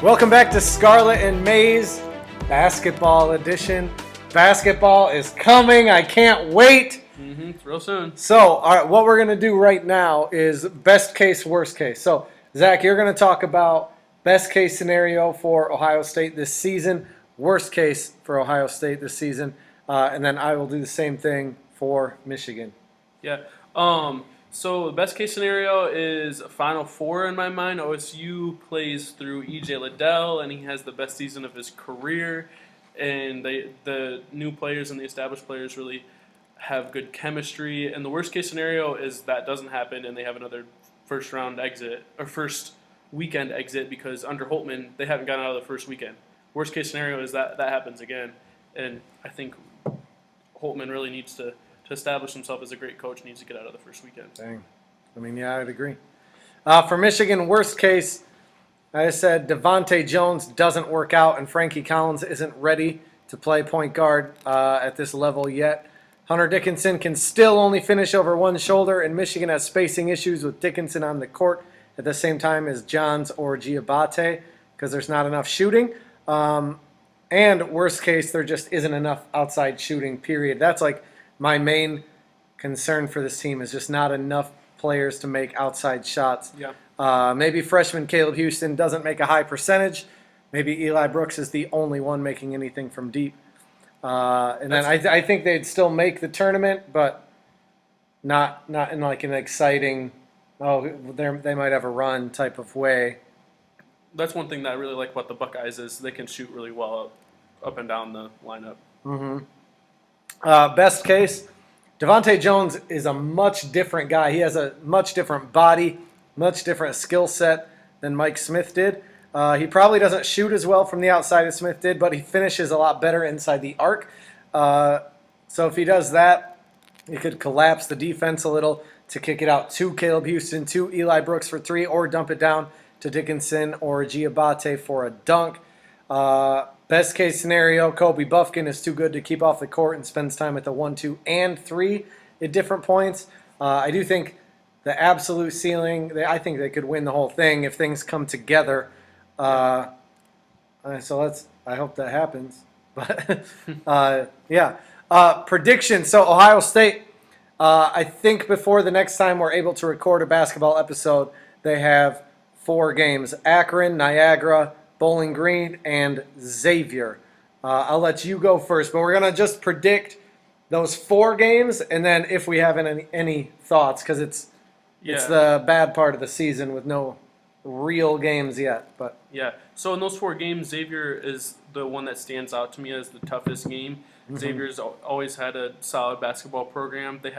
Welcome back to Scarlet and Maize Basketball Edition. Basketball is coming. I can't wait. It's real soon. So, all right, what we're going to do right now is best case, worst case. So, Zach, you're going to talk about best case scenario for Ohio State this season, worst case for Ohio State this season, and then I will do the same thing for Michigan. Yeah. So the best case scenario is Final Four in my mind. OSU plays through E.J. Liddell, and he has the best season of his career. And the new players and the established players really have good chemistry. And the worst case scenario is that doesn't happen, and they have another first weekend exit because under Holtmann they haven't gotten out of the first weekend. Worst case scenario is that happens again, and I think Holtmann really needs to establish himself as a great coach, needs to get out of the first weekend. Dang. I mean, yeah, I'd agree. For Michigan, worst case, I said Devontae Jones doesn't work out and Frankie Collins isn't ready to play point guard at this level yet. Hunter Dickinson can still only finish over one shoulder, and Michigan has spacing issues with Dickinson on the court at the same time as Johns or Giabate because there's not enough shooting. And worst case, there just isn't enough outside shooting, period. That's like my main concern for this team is just not enough players to make outside shots. Yeah. Maybe freshman Caleb Houston doesn't make a high percentage. Maybe Eli Brooks is the only one making anything from deep. And then I think they'd still make the tournament, but not in like an exciting, they might have a run type of way. That's one thing that I really like about the Buckeyes is they can shoot really well up and down the lineup. Mm-hmm. Best case, Devontae Jones is a much different guy. He has a much different body, much different skill set than Mike Smith did. He probably doesn't shoot as well from the outside as Smith did, but he finishes a lot better inside the arc. So if he does that, he could collapse the defense a little to kick it out to Caleb Houston, to Eli Brooks for three, or dump it down to Dickinson or Giabate for a dunk. Best case scenario, Kobe Buffkin is too good to keep off the court and spends time at the 1, 2, and 3 at different points. I do think the absolute ceiling, I think they could win the whole thing if things come together. So I hope that happens. But yeah. Prediction. So Ohio State, I think before the next time we're able to record a basketball episode, they have 4 games: Akron, Niagara, Bowling Green, and Xavier. I'll let you go first, but we're going to just predict those 4 games, and then if we have any thoughts, because it's the bad part of the season with no real games yet. But yeah, so in those 4 games, Xavier is the one that stands out to me as the toughest game. Mm-hmm. Xavier's always had a solid basketball program. They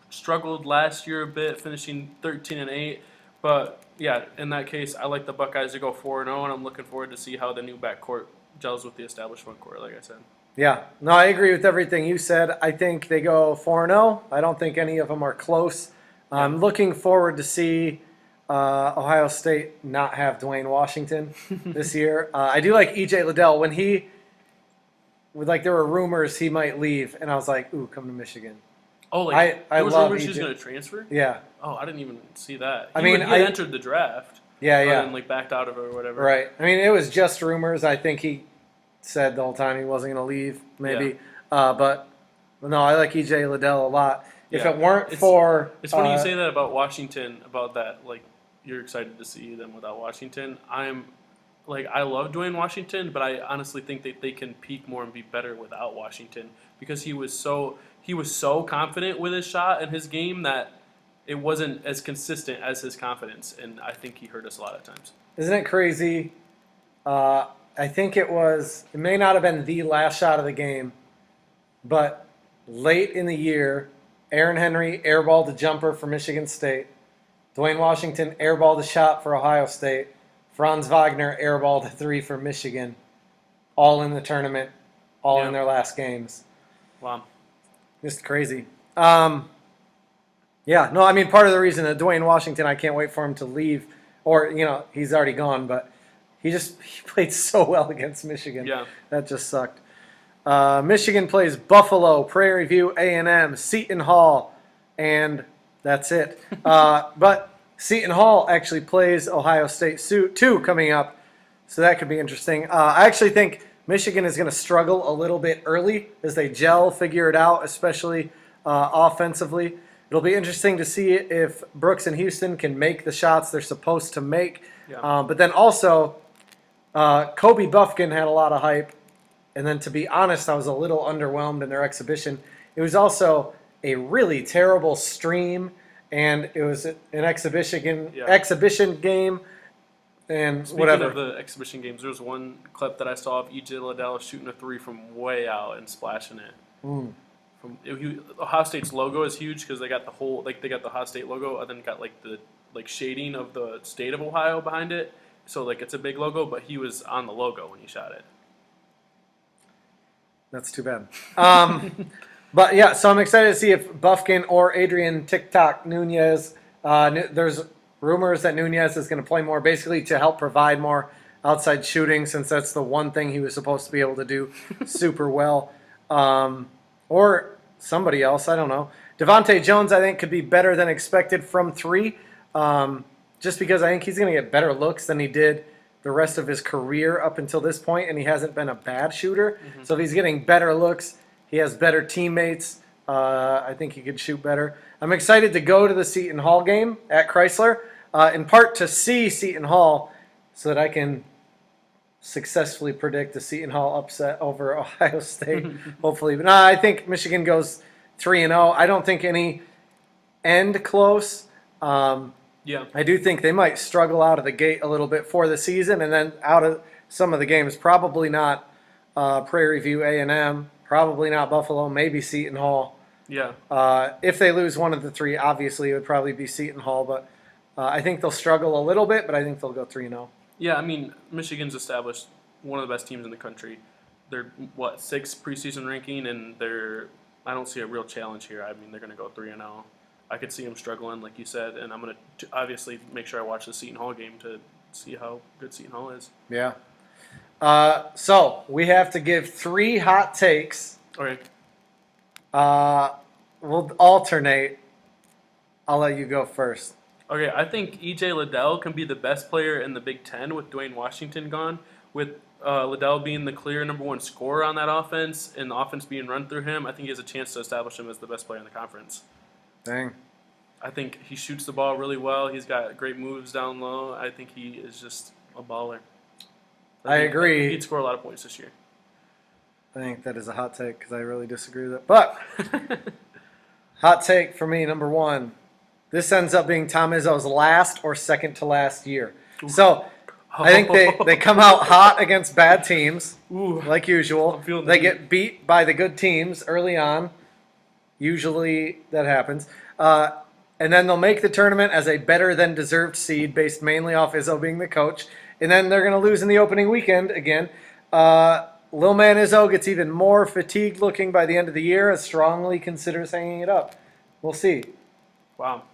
struggled last year a bit, finishing 13-8, but yeah, in that case, I like the Buckeyes to go 4-0, and I'm looking forward to see how the new backcourt gels with the established front court, like I said. Yeah, no, I agree with everything you said. I think they go 4-0. I don't think any of them are close. I'm looking forward to see Ohio State not have Dwayne Washington this year. I do like E.J. Liddell. When there were rumors he might leave, and I was like, ooh, come to Michigan. Oh, I there was love rumors he was EJ. going to transfer? Yeah. Oh, I didn't even see that. He entered the draft. Yeah. And backed out of it or whatever. Right. I mean, it was just rumors. I think he said the whole time he wasn't going to leave, maybe. Yeah. But no, I like E.J. Liddell a lot. If it weren't for... It's funny you say that about Washington, about that, you're excited to see them without Washington. I love Dwayne Washington, but I honestly think that they can peak more and be better without Washington because he was so confident with his shot and his game that it wasn't as consistent as his confidence, and I think he hurt us a lot of times. Isn't it crazy? I think it may not have been the last shot of the game, but late in the year, Aaron Henry airballed a jumper for Michigan State. Dwayne Washington airballed a shot for Ohio State. Franz Wagner airballed a 3 for Michigan. All in the tournament, all in their last games. Wow. Just crazy. Part of the reason that Dwayne Washington, I can't wait for him to leave, or, he's already gone, but he played so well against Michigan. Yeah. That just sucked. Michigan plays Buffalo, Prairie View, A&M, Seton Hall, and that's it. But Seton Hall actually plays Ohio State too coming up. So that could be interesting. I actually think Michigan is going to struggle a little bit early as they gel, figure it out, especially offensively. It'll be interesting to see if Brooks and Houston can make the shots they're supposed to make. Yeah. But then also, Kobe Buffkin had a lot of hype. And then to be honest, I was a little underwhelmed in their exhibition. It was also a really terrible stream, and it was an exhibition game. And Speaking whatever. of the exhibition games, there was one clip that I saw of E.J. Liddell shooting a three from way out and splashing it. Ohio State's logo is huge because they got the Ohio State logo, and then got the shading of the state of Ohio behind it. So it's a big logo, but he was on the logo when he shot it. That's too bad. But yeah, so I'm excited to see if Buffkin or Adrian TikTok Nunez. There's rumors that Nunez is going to play more, basically to help provide more outside shooting, since that's the one thing he was supposed to be able to do super well. Or somebody else, I don't know. Devontae Jones, I think, could be better than expected from three, just because I think he's going to get better looks than he did the rest of his career up until this point, and he hasn't been a bad shooter. Mm-hmm. So if he's getting better looks, he has better teammates. I think he could shoot better. I'm excited to go to the Seton Hall game at Chrysler, in part to see Seton Hall so that I can successfully predict the Seton Hall upset over Ohio State, hopefully. But no, I think Michigan goes 3-0. I don't think any end close. Yeah. I do think they might struggle out of the gate a little bit for the season, and then out of some of the games. Probably not Prairie View A&M, probably not Buffalo, maybe Seton Hall. Yeah. If they lose one of the three, obviously it would probably be Seton Hall, but I think they'll struggle a little bit, but I think they'll go 3-0. Yeah, I mean, Michigan's established one of the best teams in the country. They're, 6th preseason ranking, and I don't see a real challenge here. I mean, they're going to go 3-0. I could see them struggling, like you said, and I'm going to obviously make sure I watch the Seton Hall game to see how good Seton Hall is. Yeah. So we have to give 3 hot takes. Okay. We'll alternate. I'll let you go first. Okay, I think E.J. Liddell can be the best player in the Big Ten with Dwayne Washington gone. With Liddell being the clear number 1 scorer on that offense and the offense being run through him, I think he has a chance to establish him as the best player in the conference. Dang. I think he shoots the ball really well. He's got great moves down low. I think he is just a baller. I agree. He'd score a lot of points this year. I think that is a hot take because I really disagree with it. But hot take for me, number 1. This ends up being Tom Izzo's last or second to last year. So I think they come out hot against bad teams, like usual. They get beat by the good teams early on. Usually that happens. And then they'll make the tournament as a better than deserved seed based mainly off Izzo being the coach. And then they're going to lose in the opening weekend again. Lil Man Izzo gets even more fatigued looking by the end of the year, as strongly considers hanging it up. We'll see. Wow.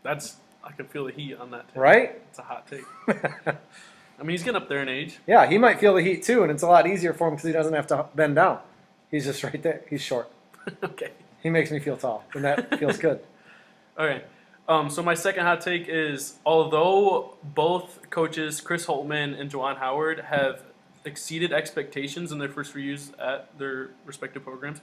I can feel the heat on that take. Right? It's a hot take. I mean, he's getting up there in age. Yeah, he might feel the heat too, and it's a lot easier for him because he doesn't have to bend down. He's just right there. He's short. Okay. He makes me feel tall, and that feels good. Okay. So my second hot take is, although both coaches, Chris Holtmann and Juwan Howard, have exceeded expectations in their first few years at their respective programs,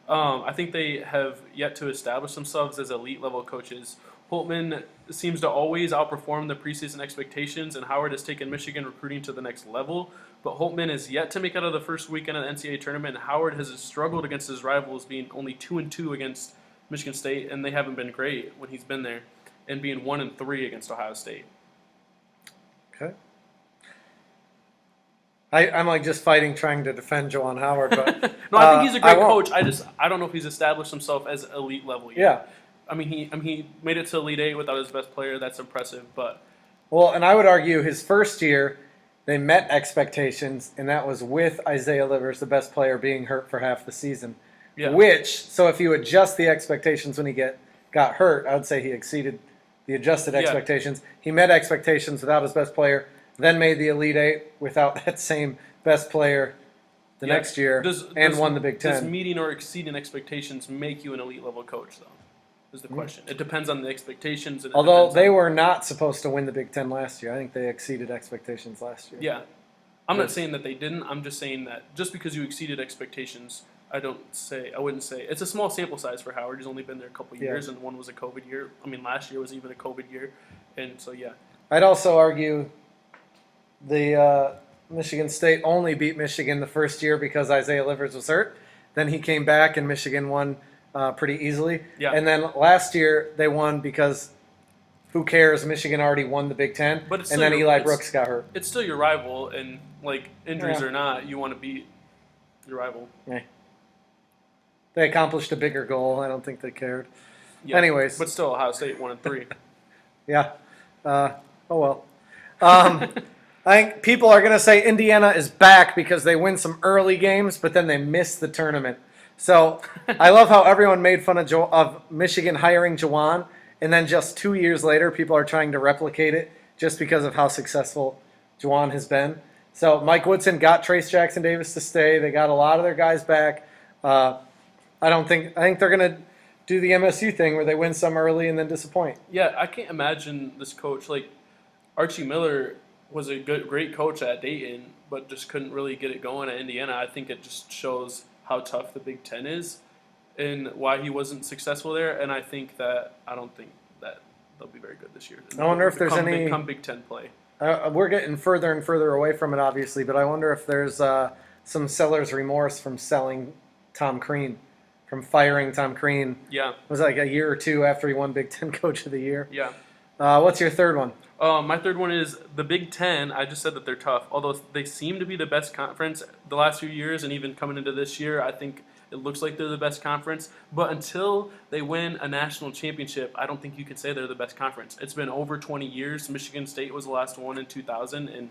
I think they have yet to establish themselves as elite level coaches. Holtmann seems to always outperform the preseason expectations, and Howard has taken Michigan recruiting to the next level. But Holtmann is yet to make out of the first weekend of the NCAA tournament. Howard has struggled against his rivals, being only 2-2 against Michigan State, and they haven't been great when he's been there, and being 1-3 against Ohio State. Okay. I'm like just fighting, trying to defend Juwan Howard, but no, I think he's a great coach. I don't know if he's established himself as elite level yet. Yeah. I mean, he made it to Elite Eight without his best player. That's impressive, but well, and I would argue his first year they met expectations, and that was with Isaiah Livers, the best player, being hurt for half the season. Yeah. So if you adjust the expectations when he got hurt, I would say he exceeded the adjusted expectations. He met expectations without his best player, then made the Elite Eight without that same best player the next year, and won the Big Ten. Does meeting or exceeding expectations make you an elite level coach, though? Is the question. It depends on the expectations. And although they were not supposed to win the Big Ten last year. I think they exceeded expectations last year. Yeah. I'm not saying that they didn't. I'm just saying that just because you exceeded expectations, I wouldn't say it's a small sample size for Howard. He's only been there a couple years, and one was a COVID year. I mean, last year was even a COVID year, and so yeah. I'd also argue the Michigan State only beat Michigan the first year because Isaiah Livers was hurt. Then he came back and Michigan won pretty easily. Yeah. And then last year they won because who cares? Michigan already won the Big Ten. But it's and still then Eli Brooks got hurt. It's still your rival, and like injuries or not, you want to beat your rival. Yeah. They accomplished a bigger goal. I don't think they cared. Yeah. Anyways. But still, Ohio State 1-3. Yeah. Oh well. I think people are going to say Indiana is back because they win some early games, but then they miss the tournament. So I love how everyone made fun of Michigan hiring Juwan, and then just 2 years later, people are trying to replicate it just because of how successful Juwan has been. So Mike Woodson got Trace Jackson Davis to stay. They got a lot of their guys back. I think they're going to do the MSU thing where they win some early and then disappoint. Yeah, I can't imagine this coach like Archie Miller was a great coach at Dayton, but just couldn't really get it going at Indiana. I think it just shows how tough the Big Ten is and why he wasn't successful there. And I don't think that they'll be very good this year. I wonder if there's any come Big Ten play. We're getting further and further away from it, obviously, but I wonder if there's some seller's remorse from selling Tom Crean, from firing Tom Crean. Yeah. It was like a year or two after he won Big Ten Coach of the Year. Yeah. What's your third one? My third one is the Big Ten. I just said that they're tough, although they seem to be the best conference the last few years, and even coming into this year, I think it looks like they're the best conference. But until they win a national championship, I don't think you can say they're the best conference. It's been over 20 years. Michigan State was the last one in 2000, and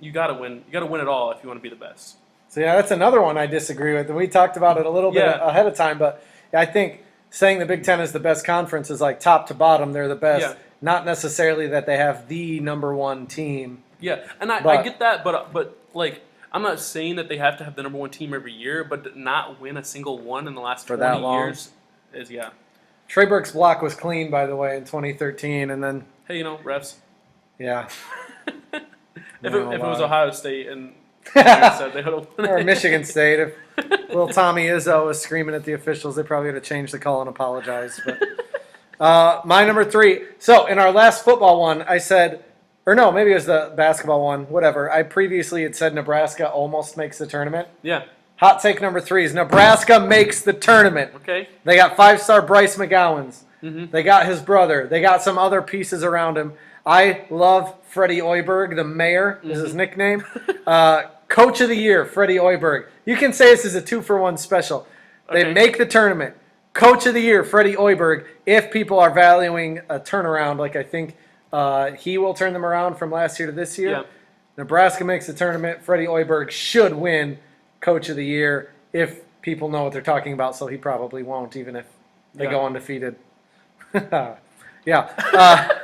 you got to win. You got to win it all if you want to be the best. So yeah, that's another one I disagree with. We talked about it a little bit ahead of time, but I think saying the Big Ten is the best conference is like top to bottom. They're the best. Yeah. Not necessarily that they have the number one team. Yeah, and I get that, but like I'm not saying that they have to have the number one team every year, but not win a single one in the last 20 years is Trey Burke's block was clean, by the way, in 2013, and then hey, refs. Yeah. if it was Ohio State and said they would have won or Michigan State, if little Tommy Izzo was screaming at the officials, they probably would have changed the call and apologized. But my number 3. So in our last football one, I said, or no, maybe it was the basketball one, whatever. I previously had said Nebraska almost makes the tournament. Yeah. Hot take number 3 is Nebraska makes the tournament. Okay. They got 5-star Bryce McGowens. Mm-hmm. They got his brother. They got some other pieces around him. I love Freddie Oiberg, the mayor is his nickname. Coach of the Year, Freddie Oiberg. You can say this is a 2-for-1 special. They make the tournament. Coach of the Year, Freddie Oiberg, if people are valuing a turnaround, like I think he will turn them around from last year to this year. Yeah. Nebraska makes the tournament. Freddie Oiberg should win Coach of the Year if people know what they're talking about, so he probably won't, even if they go undefeated. Yeah.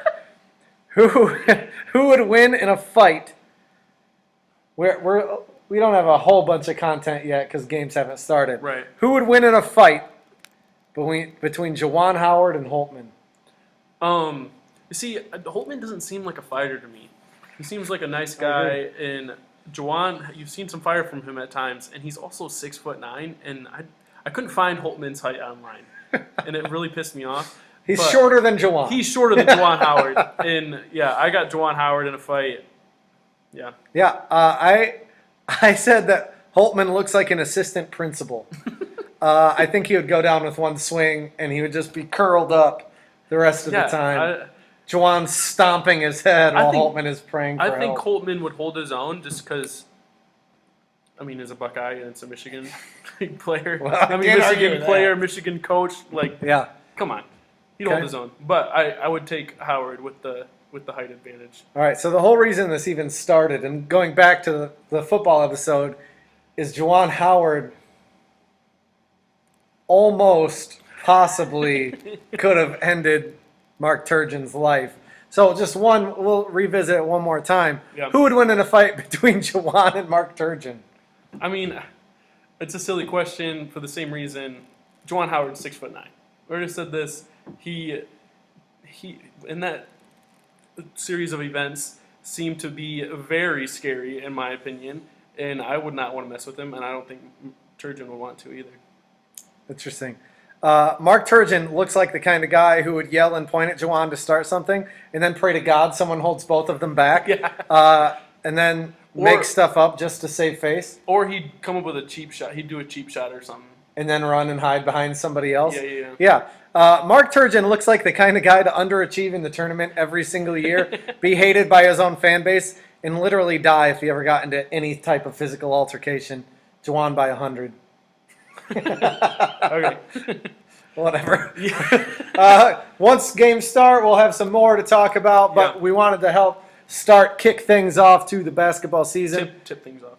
Who would win in a fight? We don't have a whole bunch of content yet because games haven't started. Right. Who would win in a fight between Juwan Howard and Holtmann? You see, Holtmann doesn't seem like a fighter to me. He seems like a nice guy, and Juwan, you've seen some fire from him at times, and he's also 6'9", and I couldn't find Holtmann's height online, and it really pissed me off. He's shorter than Juwan. He's shorter than Juwan Howard, and yeah, I got Juwan Howard in a fight. Yeah. Yeah, I said that Holtmann looks like an assistant principal. I think he would go down with one swing, and he would just be curled up the rest of the time. Juwan's stomping his head while Holtmann is praying for help. I think Holtmann would hold his own just because, I mean, he's a Buckeye and it's a Michigan player. Well, Michigan player, Michigan coach. Like, come on. He'd hold his own. But I would take Howard with the height advantage. All right, so the whole reason this even started, and going back to the football episode, is Juwan Howard almost possibly could have ended Mark Turgeon's life. So we'll revisit it one more time. Yeah. Who would win in a fight between Juwan and Mark Turgeon? I mean, it's a silly question for the same reason. Juwan Howard's 6'9". We already said this. He in that series of events seem to be very scary, in my opinion. And I would not want to mess with him, and I don't think Turgeon would want to either. Interesting. Mark Turgeon looks like the kind of guy who would yell and point at Juwan to start something, and then pray to God someone holds both of them back, and then make stuff up just to save face. Or he'd come up with a cheap shot. He'd do a cheap shot or something. And then run and hide behind somebody else. Yeah. Mark Turgeon looks like the kind of guy to underachieve in the tournament every single year, be hated by his own fan base, and literally die if he ever got into any type of physical altercation. Juwan by 100. Okay. Whatever. Once games start, we'll have some more to talk about, but we wanted to help kick things off to the basketball season. Tip things off.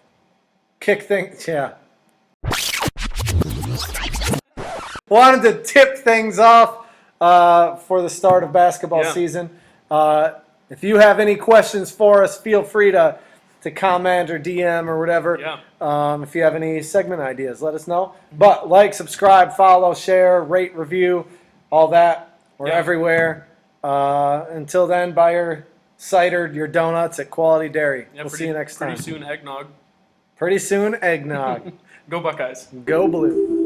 Wanted to tip things off for the start of basketball season. If you have any questions for us, feel free to comment or DM or whatever. If you have any segment ideas, let us know. But like, subscribe, follow, share, rate, review, all that. We're everywhere. Until then, buy your cider, your donuts at Quality Dairy. We'll see you next time. Pretty soon, eggnog. Pretty soon, eggnog. Go Buckeyes. Go Blue.